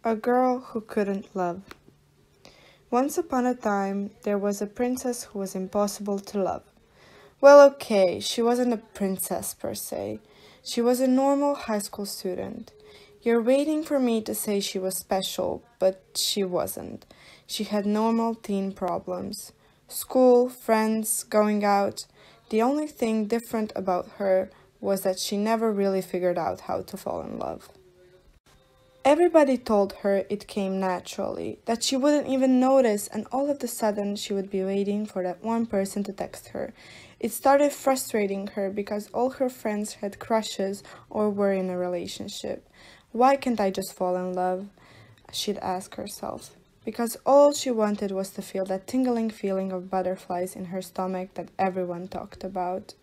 A girl who couldn't love. Once upon a time, there was a princess who was impossible to love. Well, okay, she wasn't a princess per se. She was a normal high school student. You're waiting for me to say she was special, but she wasn't. She had normal teen problems. School, friends, going out. The only thing different about her was that she never really figured out how to fall in love. Everybody told her it came naturally, that she wouldn't even notice, and all of a sudden she would be waiting for that one person to text her. It started frustrating her because all her friends had crushes or were in a relationship. Why can't I just fall in love? She'd ask herself. Because all she wanted was to feel that tingling feeling of butterflies in her stomach that everyone talked about.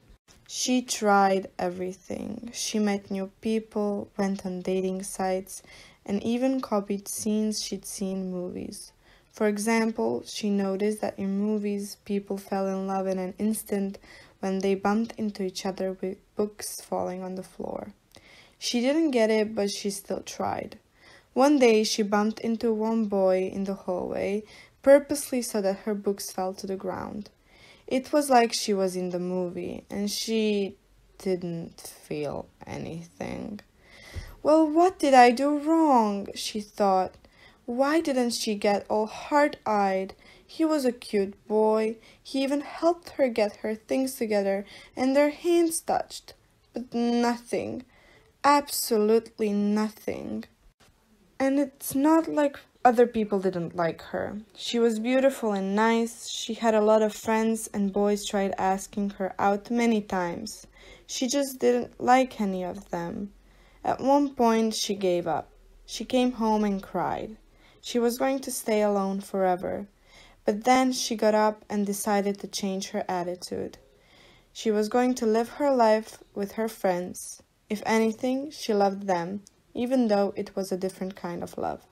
She tried everything. She met new people, went on dating sites, and even copied scenes she'd seen in movies. For example, she noticed that in movies, people fell in love in an instant when they bumped into each other with books falling on the floor. She didn't get it, but she still tried. One day, she bumped into one boy in the hallway, purposely so that her books fell to the ground. It was like she was in the movie, and she didn't feel anything. Well, what did I do wrong? She thought. Why didn't she get all heart-eyed? He was a cute boy. He even helped her get her things together, and their hands touched. But nothing. Absolutely nothing. And it's not like other people didn't like her. She was beautiful and nice. She had a lot of friends, and boys tried asking her out many times. She just didn't like any of them. At one point, she gave up. She came home and cried. She was going to stay alone forever. But then she got up and decided to change her attitude. She was going to live her life with her friends. If anything, she loved them, even though it was a different kind of love.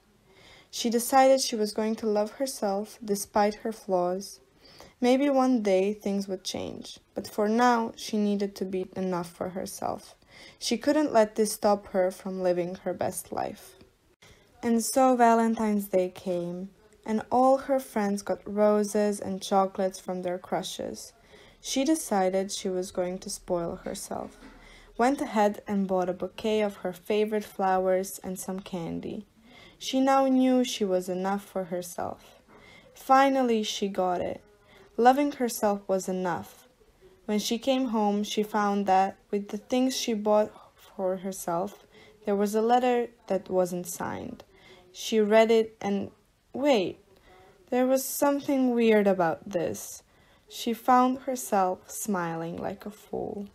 She decided she was going to love herself despite her flaws. Maybe one day things would change, but for now she needed to be enough for herself. She couldn't let this stop her from living her best life. And so Valentine's Day came, and all her friends got roses and chocolates from their crushes. She decided she was going to spoil herself. Went ahead and bought a bouquet of her favorite flowers and some candy. She now knew she was enough for herself. Finally, she got it. Loving herself was enough. When she came home, she found that, with the things she bought for herself, there was a letter that wasn't signed. She read it and, wait, there was something weird about this. She found herself smiling like a fool.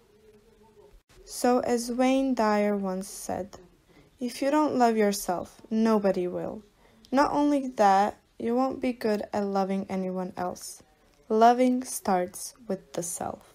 So, as Wayne Dyer once said, if you don't love yourself, nobody will. Not only that, you won't be good at loving anyone else. Loving starts with the self.